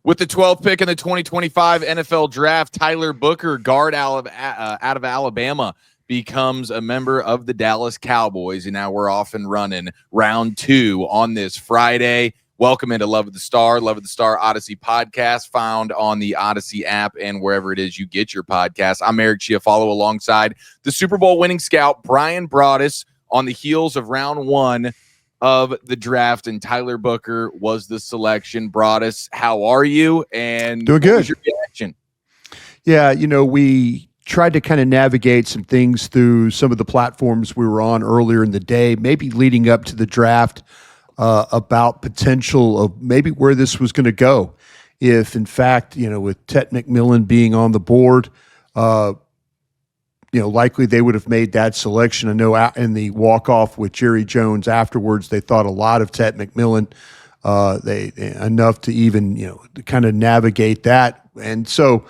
With the 12th pick in the 2025 NFL Draft, Tyler Booker, guard out of Alabama, becomes a member of the Dallas Cowboys. And now we're off and running round 2 on this Friday. Welcome into Love of the Star Audacy podcast, found on the Audacy app and wherever it is you get your podcast. I'm Eric Chiafalo alongside the Super Bowl winning scout, Brian Broaddus, on the heels of round 1 of the draft, and Tyler Booker was the selection. Broaddus, how are you? And doing good. What was your reaction? Yeah, we tried to kind of navigate some things through some of the platforms we were on earlier in the day, maybe leading up to the draft, about potential of maybe where this was going to go. If, in fact, with Tet McMillan being on the board, likely they would have made that selection. I know in the walk-off with Jerry Jones afterwards, they thought a lot of Tet McMillan, enough to even, to kind of navigate that. And so,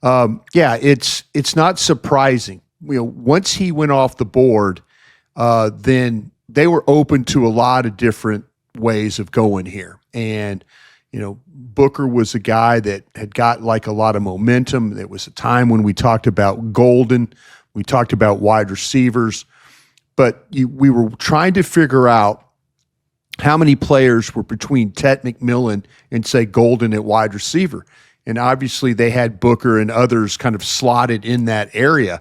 it's not surprising. Once he went off the board, then they were open to a lot of different ways of going here. And, Booker was a guy that had got like a lot of momentum. There was a time when we talked about Golden, we talked about wide receivers, but we were trying to figure out how many players were between Tet McMillan and, say, Golden at wide receiver. And obviously they had Booker and others kind of slotted in that area.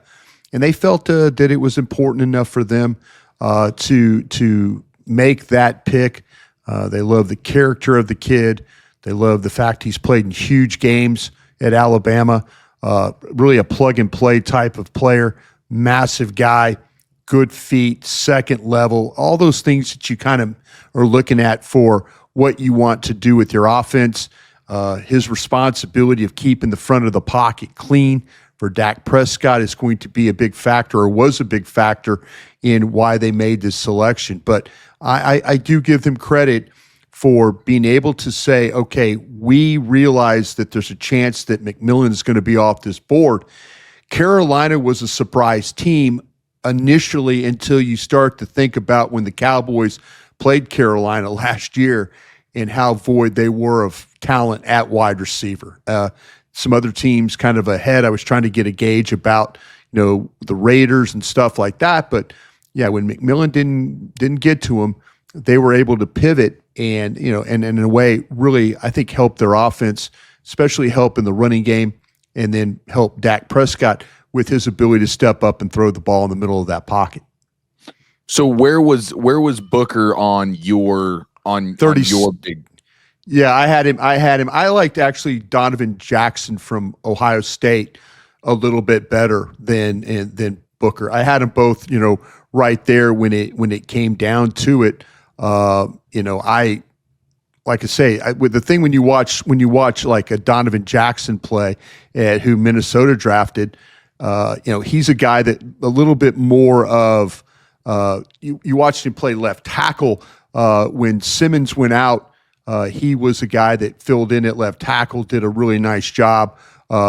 And they felt that it was important enough for them to make that pick. They love the character of the kid. They love the fact he's played in huge games at Alabama. Really a plug-and-play type of player, massive guy, good feet, second level, all those things that you kind of are looking at for what you want to do with your offense. His responsibility of keeping the front of the pocket clean for Dak Prescott is going to be a big factor, or was a big factor, in why they made this selection. But I do give them credit for being able to say, okay, we realize that there's a chance that McMillan is going to be off this board. Carolina was a surprise team initially until you start to think about when the Cowboys played Carolina last year and how void they were of talent at wide receiver. Some other teams kind of ahead. I was trying to get a gauge about, the Raiders and stuff like that. But yeah, when McMillan didn't get to them, they were able to pivot and in a way really, I think, help their offense, especially help in the running game, and then help Dak Prescott with his ability to step up and throw the ball in the middle of that pocket. So where was Booker on your big? Yeah, I had him. I liked actually Donovan Jackson from Ohio State a little bit better than Booker. I had them both, right there when it came down to it. Like I say, with the thing when you watch like a Donovan Jackson play who Minnesota drafted, he's a guy that a little bit more of you watched him play left tackle when Simmons went out. He was a guy that filled in at left tackle, did a really nice job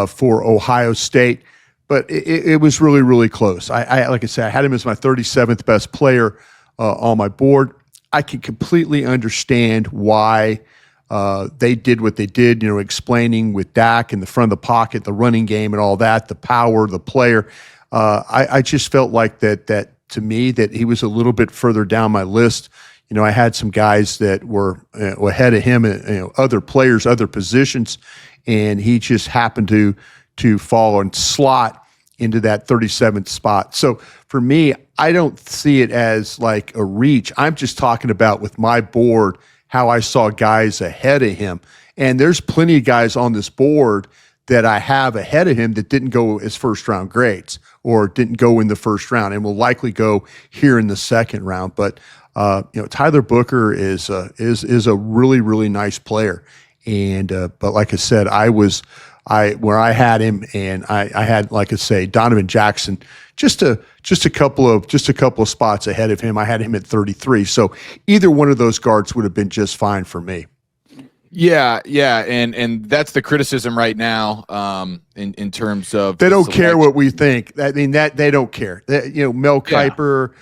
for Ohio State. But it was really, really close. I like I said, I had him as my 37th best player on my board. I can completely understand why they did what they did, explaining with Dak in the front of the pocket, the running game and all that, the power, the player. I just felt like that to me, that he was a little bit further down my list. I had some guys that were ahead of him, other players, other positions, and he just happened to fall and slot into that 37th spot. So for me, I don't see it as like a reach. I'm just talking about with my board, how I saw guys ahead of him. And there's plenty of guys on this board that I have ahead of him that didn't go as first round grades or didn't go in the first round and will likely go here in the second round. But Tyler Booker is a really, really nice player. And but like I said, where I had him, and I had, like I say, Donovan Jackson just a couple of spots ahead of him. I had him at 33. So either one of those guards would have been just fine for me. Yeah, and that's the criticism right now. In terms of they don't care what we think. I mean, that they don't care. Mel Kiper,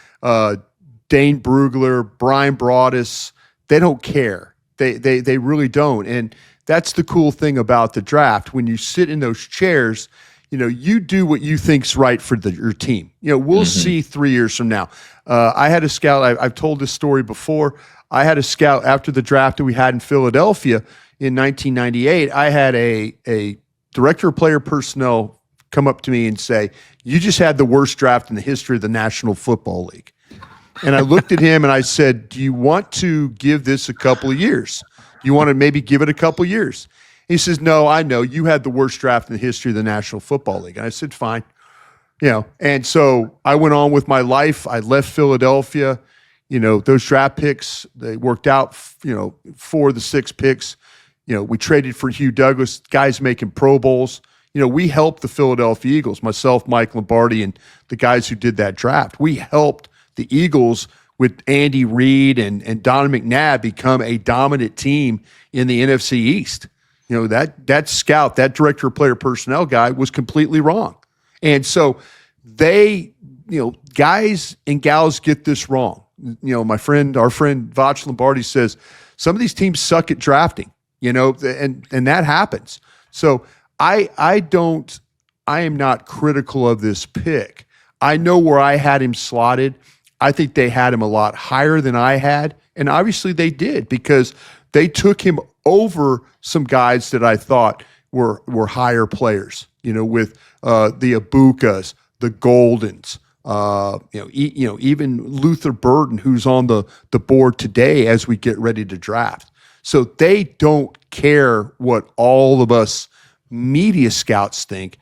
Dane Brugler, Brian Broaddus, they don't care. They really don't. And that's the cool thing about the draft. When you sit in those chairs, you do what you think's right for your team. We'll see 3 years from now. I had a scout. I've told this story before. I had a scout after the draft that we had in Philadelphia in 1998. I had a director of player personnel come up to me and say, "You just had the worst draft in the history of the National Football League." And I looked at him and I said, "Do you want to give this a couple of years? You want to maybe give it a couple of years?" He says, "No, I know. You had the worst draft in the history of the National Football League." And I said, "Fine." And so I went on with my life. I left Philadelphia. Those draft picks, they worked out, 4 of the 6 picks. We traded for Hugh Douglas, guys making Pro Bowls. We helped the Philadelphia Eagles, myself, Mike Lombardi, and the guys who did that draft. We helped the Eagles with Andy Reid and Donovan McNabb become a dominant team in the NFC East. That scout, that director of player personnel guy was completely wrong. And so they, guys and gals get this wrong. Our friend Vach Lombardi says some of these teams suck at drafting, and that happens. So I am not critical of this pick. I know where I had him slotted. I think they had him a lot higher than I had. And obviously they did, because they took him over some guys that I thought were higher players, with the Abukas, the Goldens, even Luther Burden, who's on the board today as we get ready to draft. So they don't care what all of us media scouts think.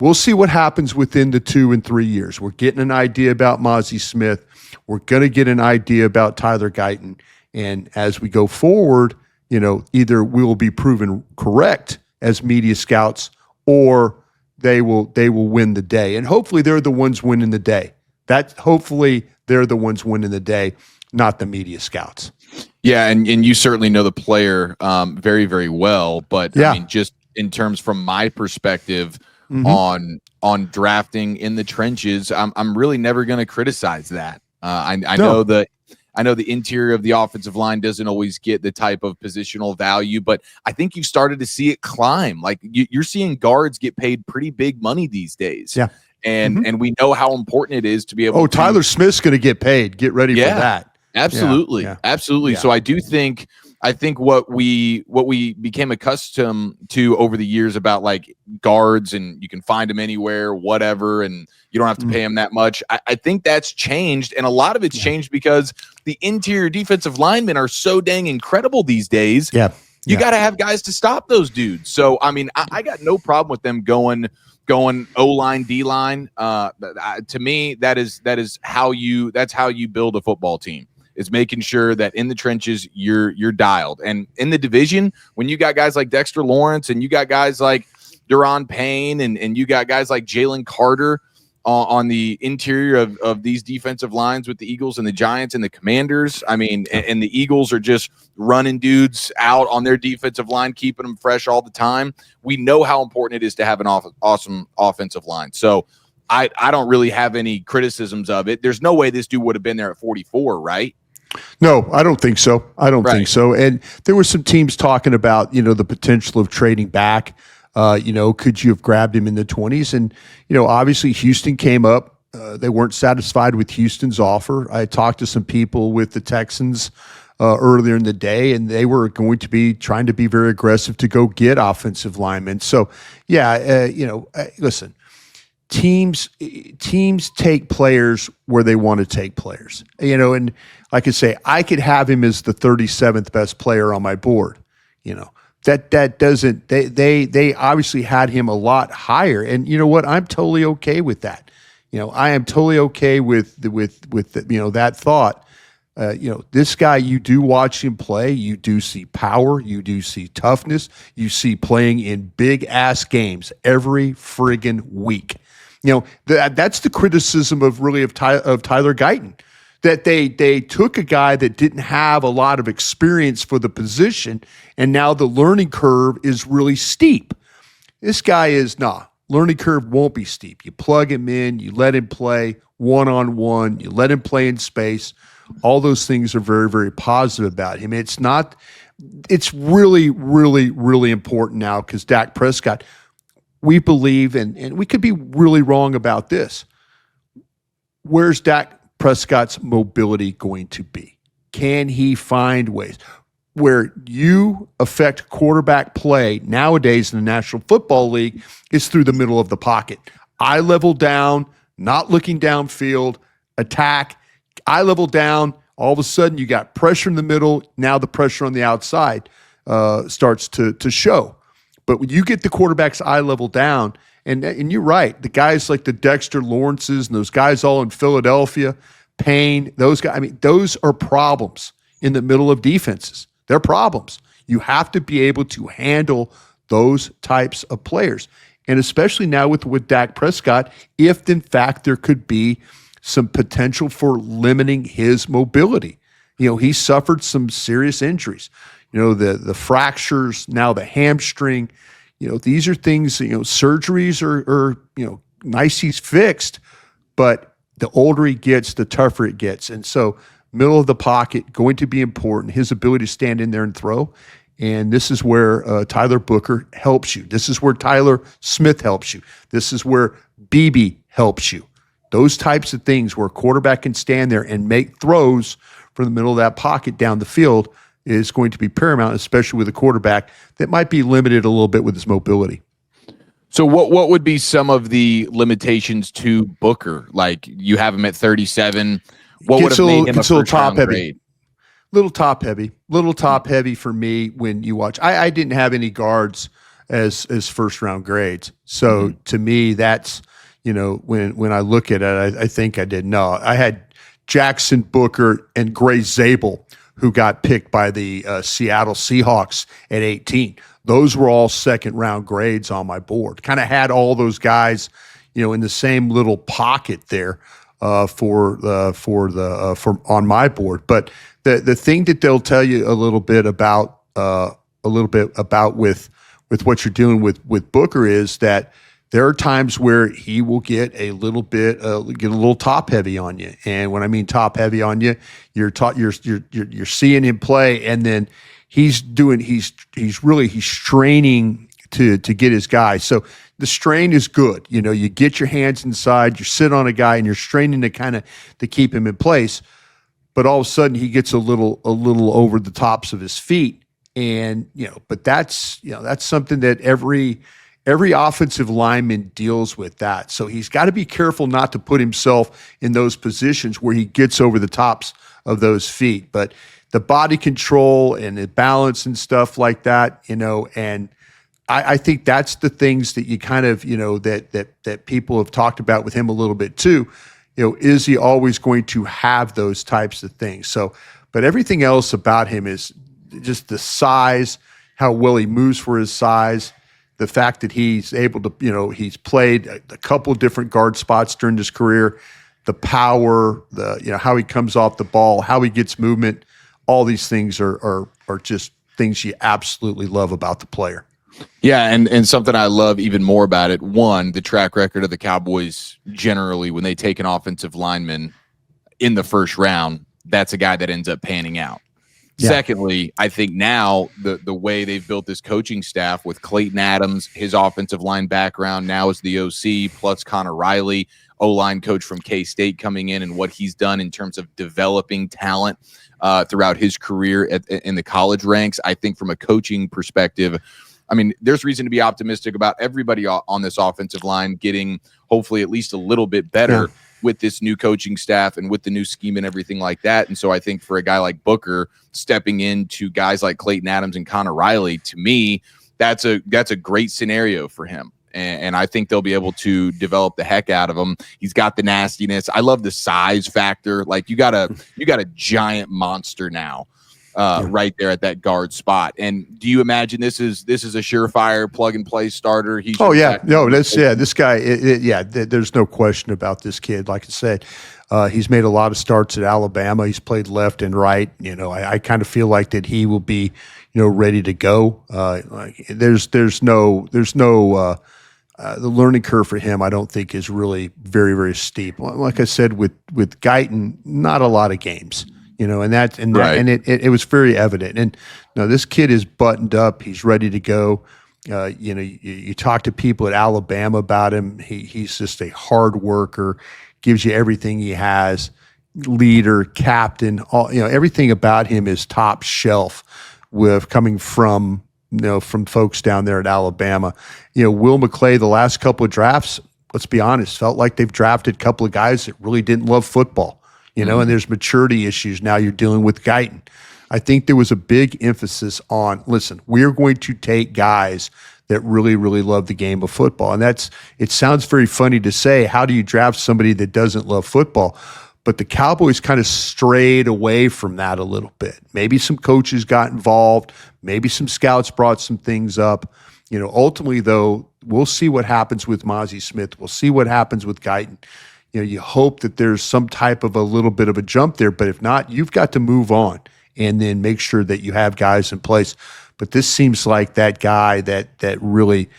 We'll see what happens within the 2 and 3 years. We're getting an idea about Mozzie Smith. We're going to get an idea about Tyler Guyton. And as we go forward, either we will be proven correct as media scouts, or they will win the day. And hopefully they're the ones winning the day. Hopefully they're the ones winning the day, not the media scouts. Yeah, and you certainly know the player very, very well. But yeah. I mean, just in terms from my perspective, on drafting in the trenches, I'm really never going to criticize that. I know the interior of the offensive line doesn't always get the type of positional value, but I think you've started to see it climb. Like you're seeing guards get paid pretty big money these days. Yeah. And we know how important it is to be able to. Tyler Smith's going to get paid. Get ready for that. Absolutely. Yeah. Absolutely. Yeah. So I think what we became accustomed to over the years about like guards, and you can find them anywhere, whatever, and you don't have to pay them that much. I think that's changed, and a lot of it's changed because the interior defensive linemen are so dang incredible these days. Yeah, you got to have guys to stop those dudes. So I mean, I got no problem with them going O-line, D-line. To me, that's how you build a football team. Is making sure that in the trenches you're dialed. And in the division, when you got guys like Dexter Lawrence and you got guys like Deron Payne and you got guys like Jalen Carter on the interior of these defensive lines with the Eagles and the Giants and the Commanders. I mean, and the Eagles are just running dudes out on their defensive line, keeping them fresh all the time. We know how important it is to have an awesome offensive line. So I don't really have any criticisms of it. There's no way this dude would have been there at 44, right? No, I don't think so. Think so. And there were some teams talking about, the potential of trading back. Could you have grabbed him in the 20s? And, obviously Houston came up. They weren't satisfied with Houston's offer. I talked to some people with the Texans earlier in the day, and they were going to be trying to be very aggressive to go get offensive linemen. So, listen, teams take players where they want to take players, and like I say, I could have him as the 37th best player on my board. That doesn't, they obviously had him a lot higher. And you know what? I'm totally okay with that. I am totally okay with that thought. This guy, you do watch him play. You do see power. You do see toughness. You see playing in big ass games every friggin' week. That's the criticism of Tyler Guyton, that they took a guy that didn't have a lot of experience for the position, and now the learning curve is really steep. This guy learning curve won't be steep. You plug him in, you let him play one-on-one, you let him play in space. All those things are very, very positive about him. It's really, really, really important now because Dak Prescott, we believe, and we could be really wrong about this. Where's Dak Prescott's mobility going to be? Can he find ways? Where you affect quarterback play nowadays in the National Football League is through the middle of the pocket. Eye level down, not looking downfield, attack, eye level down. All of a sudden, you got pressure in the middle. Now the pressure on the outside starts to show. But when you get the quarterback's eye level down, and you're right, the guys like the Dexter Lawrences and those guys all in Philadelphia, Payne, those guys, I mean, those are problems in the middle of defenses. They're problems. You have to be able to handle those types of players. And especially now with Dak Prescott, if in fact there could be some potential for limiting his mobility. You know, he suffered some serious injuries. You know, the fractures, now the hamstring. You know, these are things, you know, surgeries are you know, nice he's fixed, but the older he gets, the tougher it gets. And so middle of the pocket, going to be important, his ability to stand in there and throw. And this is where Tyler Booker helps you. This is where Tyler Smith helps you. This is where BB helps you. Those types of things where a quarterback can stand there and make throws from the middle of that pocket down the field is going to be paramount, especially with a quarterback that might be limited a little bit with his mobility. So what would be some of the limitations to Booker? Like, you have him at 37. What would have made him a first-round grade? Little top heavy for me when you watch. I didn't have any guards as first round grades. So to me, that's, you know, when I look at it, I think I did. No, I had Jackson, Booker, and Gray Zabel, who got picked by the Seattle Seahawks at 18. Those were all second round grades on my board. Kind of had all those guys, you know, in the same little pocket there for on my board. But the thing that they'll tell you a little bit about with what you're doing with Booker is that there are times where he will get a little top heavy on you. And when I mean top heavy on you, you're seeing him play, and then he's straining to get his guy. So the strain is good. You know, you get your hands inside, you sit on a guy, and you're straining to keep him in place. But all of a sudden he gets a little over the tops of his feet. And, you know, but that's something that every offensive lineman deals with that. So he's got to be careful not to put himself in those positions where he gets over the tops of those feet. But the body control and the balance and stuff like that, you know, and I think that's the things that you kind of, you know, that people have talked about with him a little bit too. You know, is he always going to have those types of things? So, but everything else about him is just the size, how well he moves for his size, the fact that he's able to, you know, he's played a couple of different guard spots during his career, the power, you know, how he comes off the ball, how he gets movement. All these things are just things you absolutely love about the player. Yeah, and something I love even more about it, one, the track record of the Cowboys generally when they take an offensive lineman in the first round, that's a guy that ends up panning out. Yeah. Secondly, I think now the way they've built this coaching staff with Clayton Adams, his offensive line background now as the OC, plus Connor Riley, O-line coach from K-State coming in, and what he's done in terms of developing talent throughout his career in the college ranks. I think from a coaching perspective, I mean, there's reason to be optimistic about everybody on this offensive line getting hopefully at least a little bit better with this new coaching staff and with the new scheme and everything like that. And so I think for a guy like Booker stepping into guys like Clayton Adams and Connor Riley, to me, that's a great scenario for him. And I think they'll be able to develop the heck out of him. He's got the nastiness. I love the size factor. Like you got a giant monster now. Right there at that guard spot. And do you imagine this is a surefire plug and play starter? This guy. There's no question about this kid. Like I said, he's made a lot of starts at Alabama. He's played left and right. You know, I kind of feel like that he will be, you know, ready to go. There's no the learning curve for him, I don't think, is really very, very steep. Like I said, with Guyton, not a lot of games. And it was very evident. And no, this kid is buttoned up. He's ready to go. You talk to people at Alabama about him. He's just a hard worker, gives you everything he has, leader, captain, everything about him is top shelf with coming from folks down there at Alabama. Will McClay, the last couple of drafts, let's be honest, felt like they've drafted a couple of guys that really didn't love football, and there's maturity issues now you're dealing with Guyton. I think there was a big emphasis on, listen, we're going to take guys that really, really love the game of football. And it sounds very funny to say, how do you draft somebody that doesn't love football? But the Cowboys kind of strayed away from that a little bit. Maybe some coaches got involved. Maybe some scouts brought some things up. Ultimately, though, we'll see what happens with Mozzie Smith. We'll see what happens with Guyton. You hope that there's some type of a little bit of a jump there. But if not, you've got to move on and then make sure that you have guys in place. But this seems like that guy that really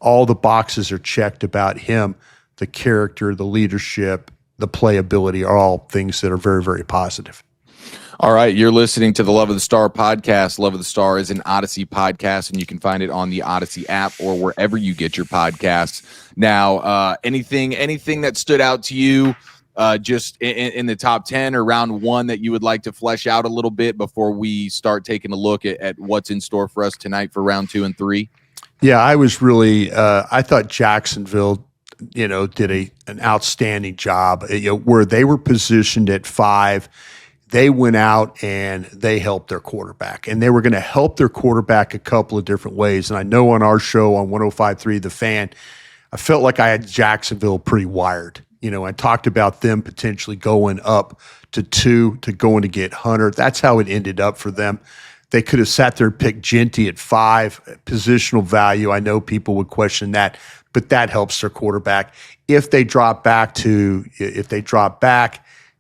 all the boxes are checked about him, the character, the leadership, the playability are all things that are very, very positive. All right, you're listening to the Love of the Star podcast. Love of the Star is an Audacy podcast, and you can find it on the Audacy app or wherever you get your podcasts. Now, anything that stood out to you just in the top 10 or round 1 that you would like to flesh out a little bit before we start taking a look at what's in store for us tonight for round 2 and 3? Yeah, I was really I thought Jacksonville did an outstanding job. Where they were positioned at 5, they went out and they helped their quarterback. And they were going to help their quarterback a couple of different ways. And I know on our show on 105.3 The Fan, I felt like I had Jacksonville pretty wired. I talked about them potentially going up to 2 to going to get Hunter. That's how it ended up for them. They could have sat there and picked Genty at 5, positional value. I know people would question that, but that helps their quarterback. If they drop back,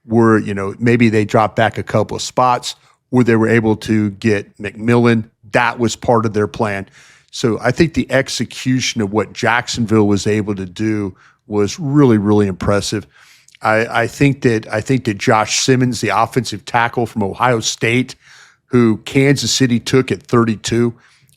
maybe they drop back a couple of spots where they were able to get McMillan. That was part of their plan. So I think the execution of what Jacksonville was able to do was really, really impressive. I think that Josh Simmons, the offensive tackle from Ohio State, who Kansas City took at 32,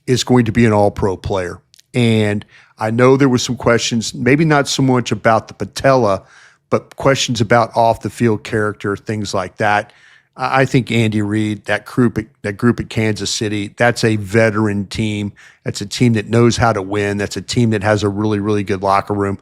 is going to be an all-pro player. And I know there were some questions, maybe not so much about the patella, but questions about off-the-field character, things like that. I think Andy Reid, that group at Kansas City, that's a veteran team. That's a team that knows how to win. That's a team that has a really, really good locker room.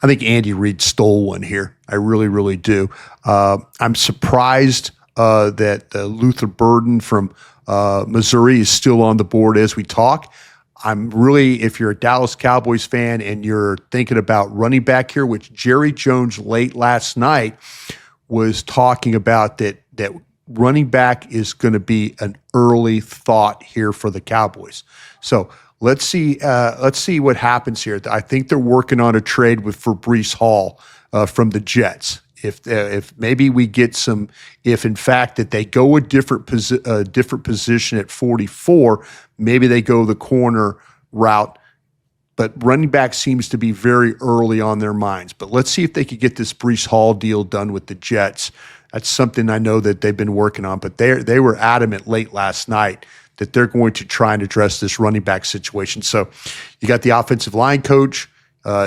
I think Andy Reid stole one here. I really, really do. I'm surprised that Luther Burden from Missouri is still on the board as we talk. If you're a Dallas Cowboys fan and you're thinking about running back here, which Jerry Jones late last night was talking about that running back is going to be an early thought here for the Cowboys. So let's see what happens here. I think they're working on a trade for Breece Hall from the Jets. If maybe we get some, if in fact that they go a different position at 44, maybe they go the corner route. But running back seems to be very early on their minds. But let's see if they could get this Breece Hall deal done with the Jets. That's something I know that they've been working on. But they were adamant late last night that they're going to try and address this running back situation. So you got the offensive line coach,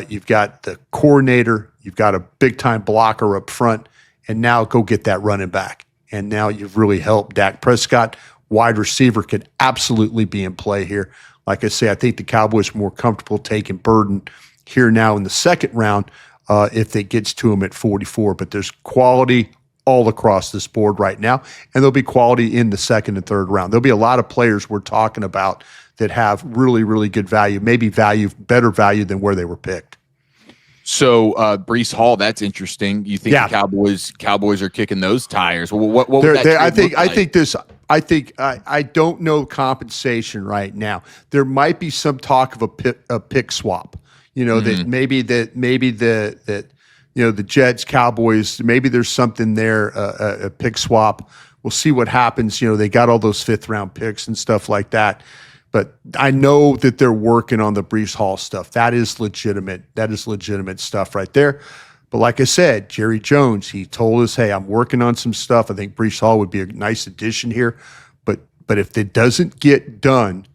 you've got the coordinator, you've got a big-time blocker up front, and now go get that running back. And now you've really helped Dak Prescott. Wide receiver could absolutely be in play here. Like I say, I think the Cowboys are more comfortable taking Burden here now in the second round if it gets to him at 44. But there's quality all across this board right now, and there'll be quality in the second and third round. There'll be a lot of players we're talking about that have really, really good value, maybe better value than where they were picked. So Breece Hall, that's interesting. You think the Cowboys are kicking those tires? Well, what would that I don't know compensation right now. There might be some talk of a pick swap. That maybe the Jets, Cowboys, maybe there's something there, a pick swap. We'll see what happens. They got all those 5th round picks and stuff like that. But I know that they're working on the Breece Hall stuff. That is legitimate. That is legitimate stuff right there. But like I said, Jerry Jones, he told us, hey, I'm working on some stuff. I think Breece Hall would be a nice addition here. But if it doesn't get done,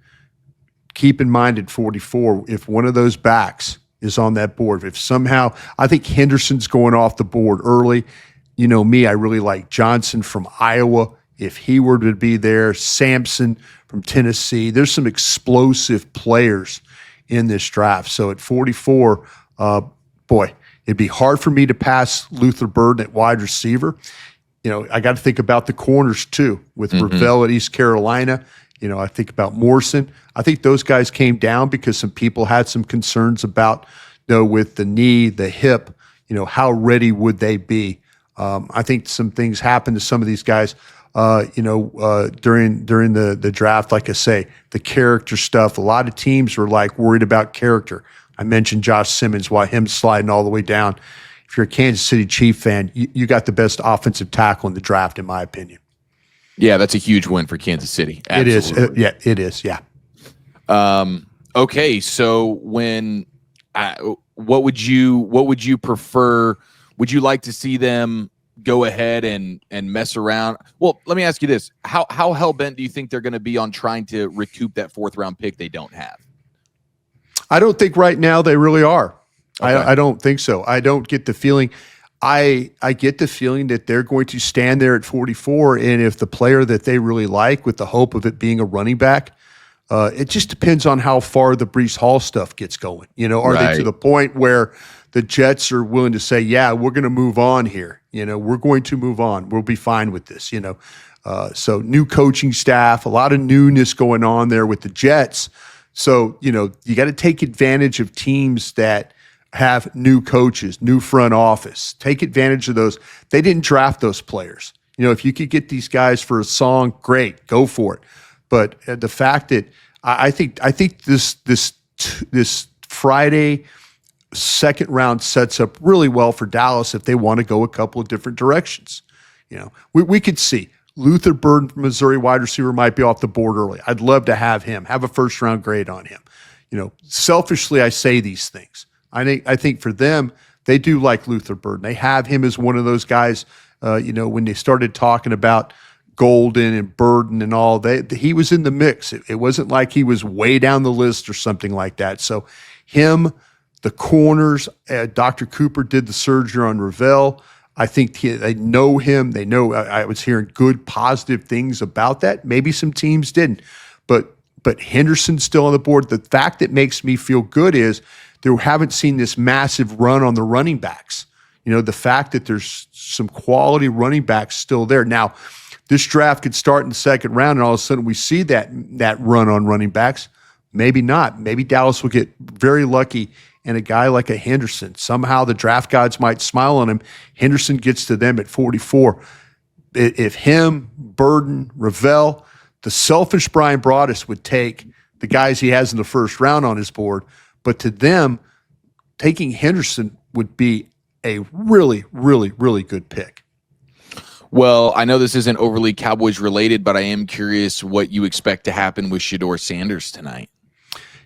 keep in mind at 44, if one of those backs is on that board, if somehow, I think Henderson's going off the board early. You know me, I really like Johnson from Iowa. If he were to be there, Sampson from Tennessee, there's some explosive players in this draft. So at 44, boy, it'd be hard for me to pass Luther Burden at wide receiver. You know, I got to think about the corners too, with Ravel at East Carolina. You know, I think about Morrison. I think those guys came down because some people had some concerns about, you know, with the knee, the hip, you know, how ready would they be? I think some things happened to some of these guys, during the draft. Like I say, the character stuff. A lot of teams were like worried about character. I mentioned Josh Simmons, why him sliding all the way down. If you're a Kansas City Chief fan, you got the best offensive tackle in the draft, in my opinion. Yeah, that's a huge win for Kansas City. Absolutely. It is. Yeah. Okay, so what would you prefer? Would you like to see them go ahead and mess around? Well, let me ask you this: how hell bent do you think they're going to be on trying to recoup that 4th round pick they don't have? I don't think right now they really are. Okay. I don't think so. I don't get the feeling. I get the feeling that they're going to stand there at 44, and if the player that they really like, with the hope of it being a running back, it just depends on how far the Breece Hall stuff gets going. You know, are they to the point where the Jets are willing to say, yeah, we're going to move on here. You know, we're going to move on. We'll be fine with this, you know. So new coaching staff, a lot of newness going on there with the Jets. So, you know, you got to take advantage of teams that have new coaches, new front office. Take advantage of those. They didn't draft those players. You know, if you could get these guys for a song, great, go for it. But the fact that I think this Friday 2nd round sets up really well for Dallas if they want to go a couple of different directions. You know, we could see Luther Burden from Missouri, wide receiver, might be off the board early. I'd love to have him, have a 1st round grade on him. You know, selfishly, I say these things. I think for them, they do like Luther Burden. They have him as one of those guys. When they started talking about Golden and Burden and all, he was in the mix. It wasn't like he was way down the list or something like that. So him, the corners, Dr. Cooper did the surgery on Ravel. I think they know him. They know. I was hearing good, positive things about that. Maybe some teams didn't, but Henderson's still on the board. The fact that makes me feel good is they haven't seen this massive run on the running backs. You know, the fact that there's some quality running backs still there. Now, this draft could start in the 2nd round, and all of a sudden we see that run on running backs. Maybe not. Maybe Dallas will get very lucky, and a guy like a Henderson, somehow the draft gods might smile on him. Henderson gets to them at 44. If him, Burden, Ravel, the selfish Brian Broaddus would take the guys he has in the 1st round on his board, but to them, taking Henderson would be a really, really, really good pick. Well, I know this isn't overly Cowboys related, but I am curious what you expect to happen with Shedeur Sanders tonight.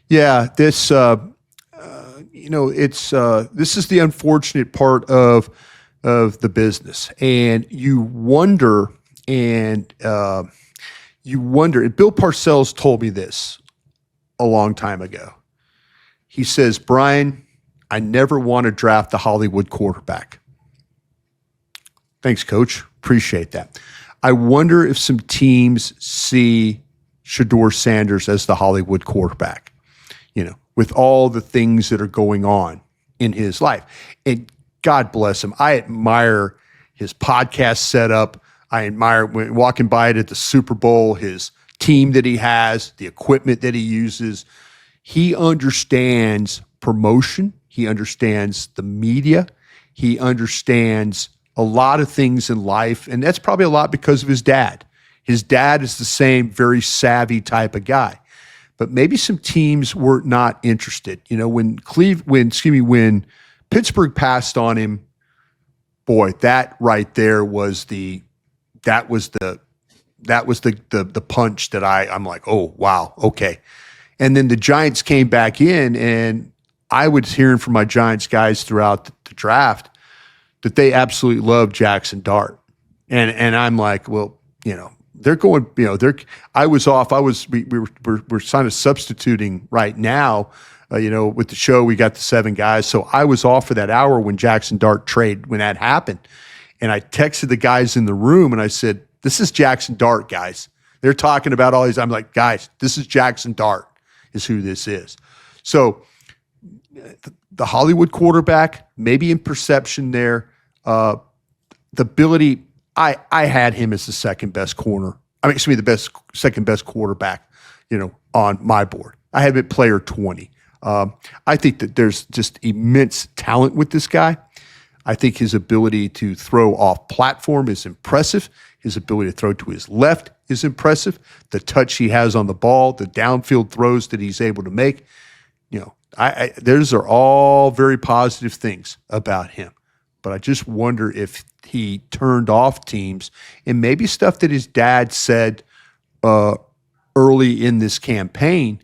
Yeah, this this is the unfortunate part of the business, and you wonder. And Bill Parcells told me this a long time ago. He says, Brian, I never want to draft the Hollywood quarterback. Thanks, Coach. Appreciate that. I wonder if some teams see Shedeur Sanders as the Hollywood quarterback, you know, with all the things that are going on in his life. And God bless him. I admire his podcast setup. I admire when walking by it at the Super Bowl, his team that he has, the equipment that he uses. He understands promotion. He understands the media. He understands a lot of things in life, and that's probably a lot because of his dad. His dad is the same very savvy type of guy. But maybe some teams were not interested. You know, when Pittsburgh passed on him, boy, that right there was the punch that I'm like, oh wow, okay. And then the Giants came back in, and I was hearing from my Giants guys throughout the draft, that they absolutely love Jackson Dart. And I'm like, well, they're going, I was off. We're kind of substituting right now. With the show, we got the 7 guys. So I was off for that hour when Jackson Dart trade, when that happened. And I texted the guys in the room and I said, this is Jackson Dart, guys. They're talking about all these. I'm like, guys, this is Jackson Dart is who this is. So the Hollywood quarterback, maybe in perception there, the ability, I had him as the second best corner. The second best quarterback, on my board. I had him at player 20. I think that there's just immense talent with this guy. I think his ability to throw off platform is impressive. His ability to throw to his left is impressive. The touch he has on the ball, the downfield throws that he's able to make, those are all very positive things about him. But I just wonder if he turned off teams and maybe stuff that his dad said early in this campaign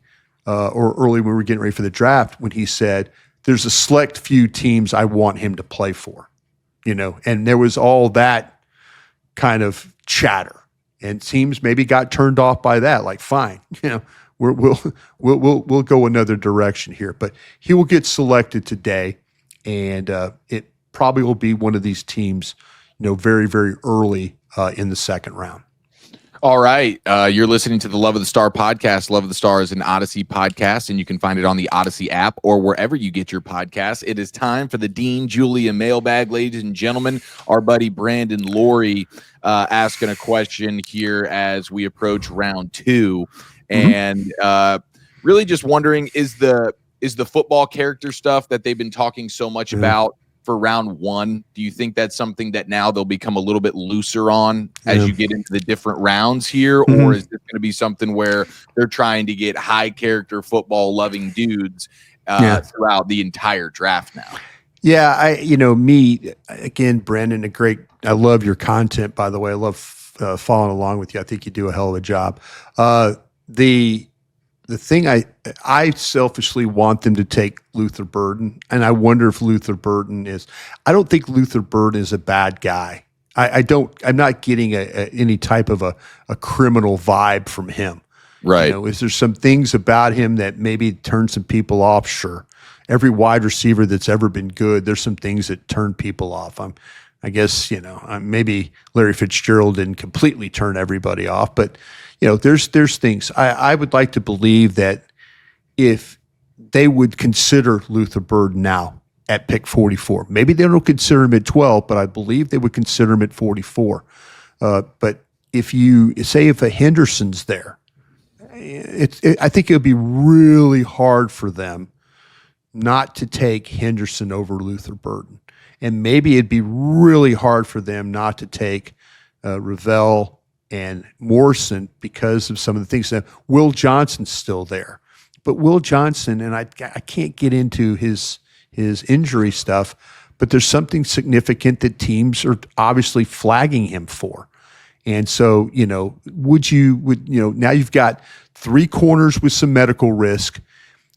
or early when we were getting ready for the draft, when he said, there's a select few teams I want him to play for, and there was all that kind of chatter, and teams maybe got turned off by that. Like, fine, we'll go another direction here, but he will get selected today, and it probably will be one of these teams, very, very early in the second round. All right. You're listening to the Love of the Star podcast. Love of the Star is an Audacy podcast, and you can find it on the Audacy app or wherever you get your podcasts. It is time for the Dean Julia mailbag, ladies and gentlemen. Our buddy Brandon Laurie asking a question here as we approach round 2. And really just wondering, is the football character stuff that they've been talking so much about for round 1, do you think that's something that now they'll become a little bit looser on as you get into the different rounds here? Or is this going to be something where they're trying to get high character football loving dudes throughout the entire draft now? Yeah, me again, Brandon, I love your content, by the way. I love following along with you. I think you do a hell of a job. The thing I selfishly want them to take Luther Burden, and I wonder if Luther Burden I don't think Luther Burden is a bad guy. I'm not getting any type of a criminal vibe from him. Right. Is there some things about him that maybe turn some people off? Sure. Every wide receiver that's ever been good, there's some things that turn people off. I guess, maybe Larry Fitzgerald didn't completely turn everybody off, but there's things. I would like to believe that if they would consider Luther Burden now at pick 44, maybe they don't consider him at 12, but I believe they would consider him at 44. But if a Henderson's there, I think it would be really hard for them not to take Henderson over Luther Burden. And maybe it'd be really hard for them not to take Ravel and Morrison because of some of the things that Will Johnson's still there. But Will Johnson, and I can't get into his injury stuff, but there's something significant that teams are obviously flagging him for. And so, now you've got 3 corners with some medical risk.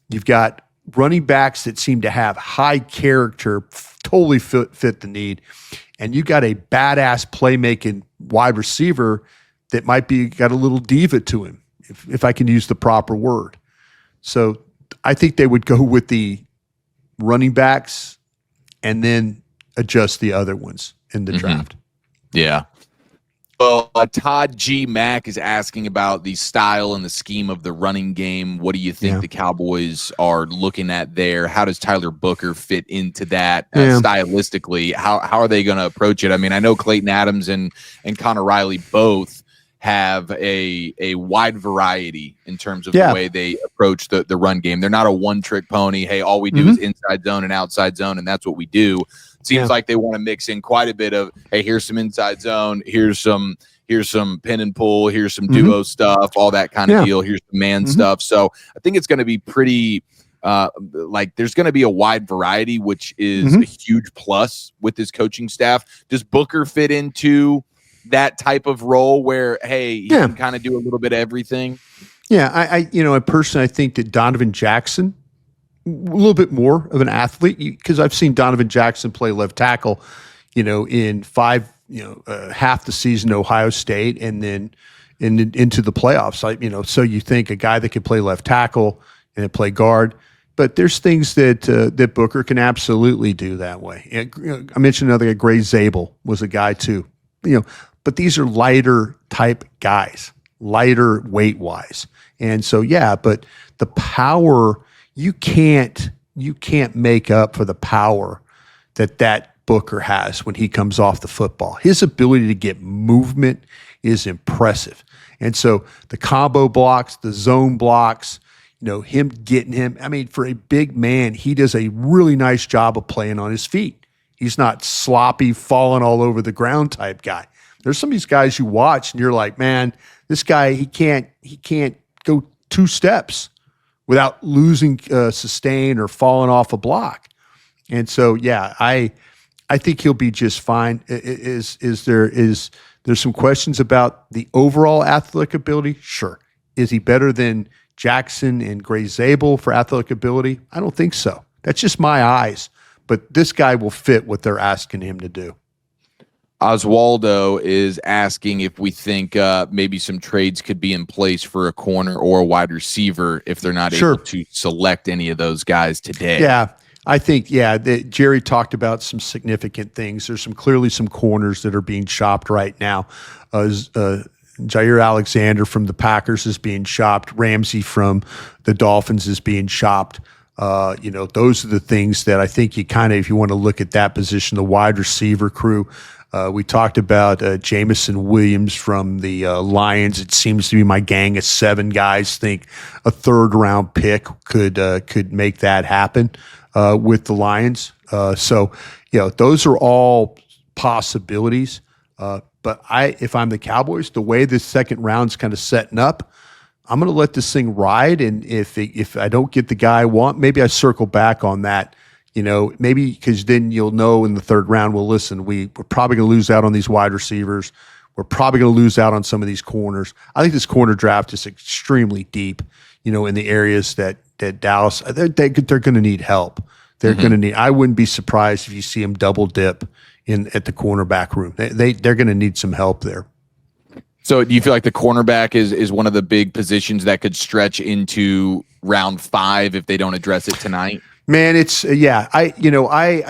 You've got running backs that seem to have high character, totally fit the need. And you got a badass playmaking wide receiver that might got a little diva to him, if I can use the proper word. So I think they would go with the running backs and then adjust the other ones in the draft. Yeah. Well, Todd G. Mack is asking about the style and the scheme of the running game. What do you think the Cowboys are looking at there? How does Tyler Booker fit into that stylistically? How are they going to approach it? I mean, I know Clayton Adams and Connor Riley both have a wide variety in terms of the way they approach the run game. They're not a one-trick pony. Hey, all we do is inside zone and outside zone, and that's what we do. Seems like they want to mix in quite a bit of, hey, here's some inside zone, here's some pin and pull, here's some duo stuff, all that kind of deal, here's some man stuff. So I think it's going to be pretty there's going to be a wide variety, which is a huge plus with this coaching staff. Does Booker fit into that type of role where, hey, he can kind of do a little bit of everything? Yeah, I personally, I think that Donovan Jackson, a little bit more of an athlete, because I've seen Donovan Jackson play left tackle. in half the season Ohio State, and then into the playoffs. So you think a guy that could play left tackle and play guard, but there's things that Booker can absolutely do that way. And, I mentioned another guy, Gray Zabel was a guy too. But these are lighter type guys, lighter weight wise, and so but the power you can't make up for the power that Booker has when he comes off the football. His ability to get movement is impressive. And so the combo blocks, the zone blocks, him getting him. I mean, for a big man, he does a really nice job of playing on his feet. He's not sloppy, falling all over the ground type guy. There's some of these guys you watch and you're like, man, this guy, he can't go 2 steps without losing sustain or falling off a block. And so, I think he'll be just fine. There's some questions about the overall athletic ability? Sure. Is he better than Jackson and Gray Zabel for athletic ability? I don't think so. That's just my eyes. But this guy will fit what they're asking him to do. Oswaldo is asking if we think maybe some trades could be in place for a corner or a wide receiver if they're not able to select any of those guys today. Yeah, I think, Jerry talked about some significant things. There's clearly some corners that are being shopped right now. Jair Alexander from the Packers is being shopped. Ramsey from the Dolphins is being shopped. Those are the things that I think you kind of, if you want to look at that position, the wide receiver crew. We talked about Jameson Williams from the Lions. It seems to be my gang of 7 guys think a 3rd round pick could make that happen with the Lions. So those are all possibilities. But if I'm the Cowboys, the way this second round's kind of setting up, I'm going to let this thing ride. And if I don't get the guy I want, maybe I circle back on that. Maybe because then you'll know in the 3rd round, well, listen, we're probably going to lose out on these wide receivers. We're probably going to lose out on some of these corners. I think this corner draft is extremely deep, in the areas that Dallas, they're going to need help. They're going to need, I wouldn't be surprised if you see them double dip at the cornerback room. They're going to need some help there. So do you feel like the cornerback is one of the big positions that could stretch into round 5 if they don't address it tonight? Man, it's I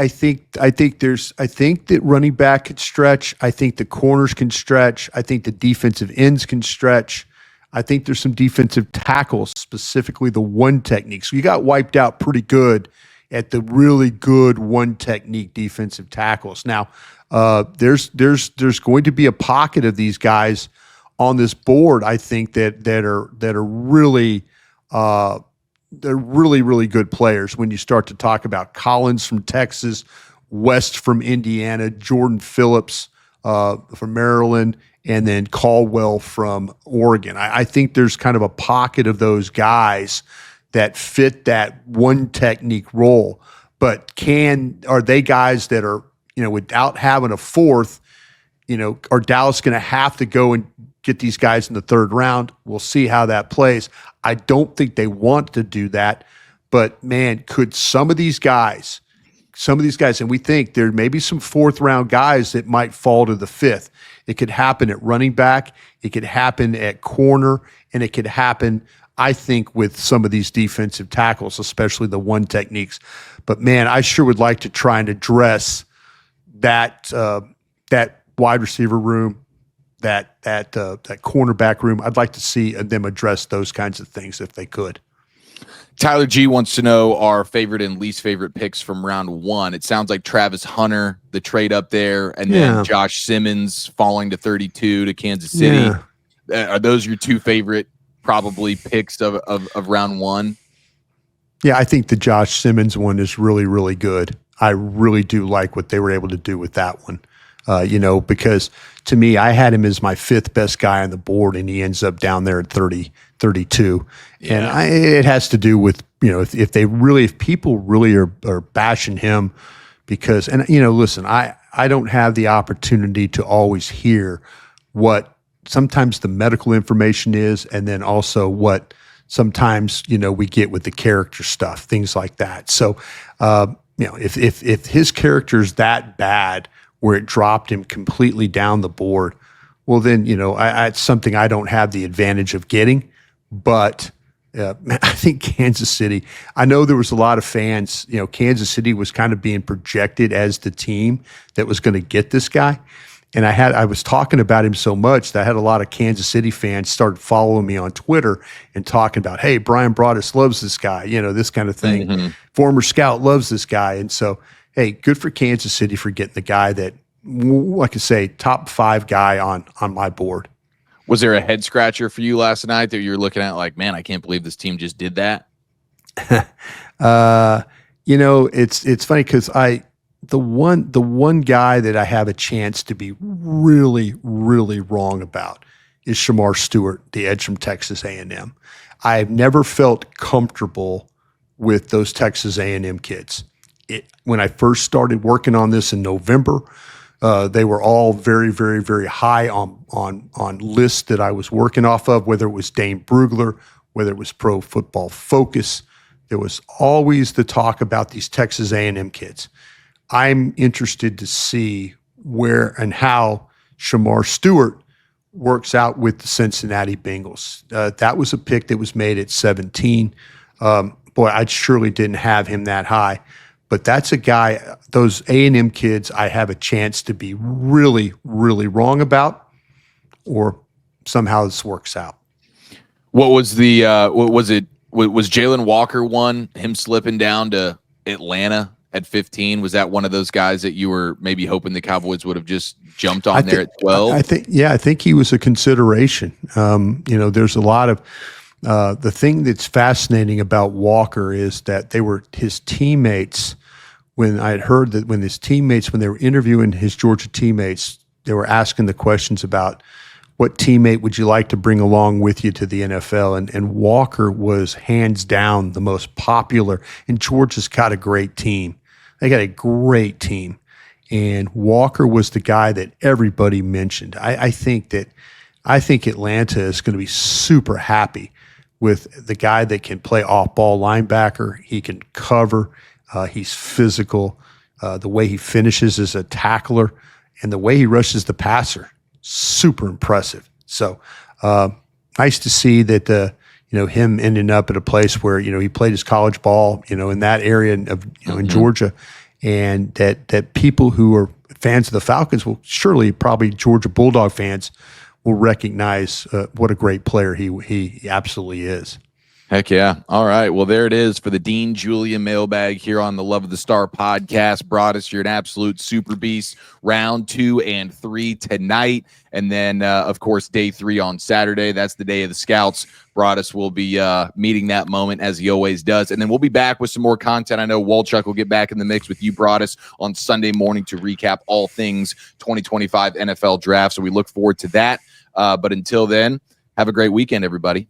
think that running back could stretch. I think the corners can stretch. I think the defensive ends can stretch. I think there's some defensive tackles, specifically the one technique. So you got wiped out pretty good at the really good one technique defensive tackles. Now, there's going to be a pocket of these guys on this board, I think that are really they're really, really good players when you start to talk about Collins from Texas, West from Indiana, Jordan Phillips from Maryland, and then Caldwell from Oregon. I think there's kind of a pocket of those guys that fit that one technique role, but are they guys that are, without having a 4th, are Dallas going to have to go and get these guys in the 3rd round? We'll see how that plays. I don't think they want to do that, but man, could some of these guys, and we think there may be some 4th round guys that might fall to the 5th. It could happen at running back. It could happen at corner, and it could happen, I think, with some of these defensive tackles, especially the one techniques. But man, I sure would like to try and address that wide receiver room, that cornerback room. I'd like to see them address those kinds of things if they could. Tyler G wants to know our favorite and least favorite picks from round 1. It sounds like Travis Hunter, the trade up there, and then Josh Simmons falling to 32 to Kansas City. Yeah. Are those your 2 favorite probably picks of round 1? Yeah, I think the Josh Simmons one is really, really good. I really do like what they were able to do with that one. Because to me, I had him as my 5th best guy on the board, and he ends up down there at 32. Yeah. And it has to do with, if people really are bashing him because, listen, I don't have the opportunity to always hear what sometimes the medical information is, and then also what sometimes, we get with the character stuff, things like that. So, if his character is that bad, where it dropped him completely down the board. Well, then, it's something I don't have the advantage of getting, but I think Kansas City, I know there was a lot of fans, Kansas City was kind of being projected as the team that was going to get this guy. And I was talking about him so much that I had a lot of Kansas City fans started following me on Twitter and talking about, hey, Brian Broaddus loves this guy, this kind of thing. Mm-hmm. Former scout loves this guy. And so, hey, good for Kansas City for getting the guy that, like I say, top 5 guy on my board. Was there a head scratcher for you last night that you were looking at like, man, I can't believe this team just did that? It's funny because the one guy that I have a chance to be really, really wrong about is Shamar Stewart, the edge from Texas A&M. I've never felt comfortable with those Texas A&M kids. When I first started working on this in November, they were all very, very, very high on lists that I was working off of, whether it was Dane Brugler, whether it was Pro Football Focus. There was always the talk about these Texas A&M kids. I'm interested to see where and how Shamar Stewart works out with the Cincinnati Bengals. That was a pick that was made at 17. Boy, I surely didn't have him that high. But that's a guy, those A&M kids, I have a chance to be really, really wrong about, or somehow this works out. What was the was Jalen Walker one, him slipping down to Atlanta at 15? Was that one of those guys that you were maybe hoping the Cowboys would have just jumped on there at 12? I think he was a consideration. There's a lot of the thing that's fascinating about Walker is that they were his teammates. When I had heard that when they were interviewing his Georgia teammates, they were asking the questions about what teammate would you like to bring along with you to the NFL? And Walker was hands down the most popular. And Georgia's got a great team. They got a great team. And Walker was the guy that everybody mentioned. I think Atlanta is going to be super happy with the guy that can play off-ball linebacker. He can cover. He's physical. The way he finishes as a tackler and the way he rushes the passer, super impressive. So nice to see that him ending up at a place where he played his college ball in that area of in Georgia, and that people who are fans of the Falcons will surely probably Georgia Bulldog fans will recognize what a great player he absolutely is. Heck yeah. All right. Well, there it is for the Dean Julian mailbag here on the Love of the Star podcast. Broaddus, you're an absolute super beast. Round 2 and 3 tonight. And then, of course, day 3 on Saturday. That's the day of the scouts. Broaddus will be meeting that moment as he always does. And then we'll be back with some more content. I know Walchuk will get back in the mix with you, Broaddus, on Sunday morning to recap all things 2025 NFL draft. So we look forward to that. But until then, have a great weekend, everybody.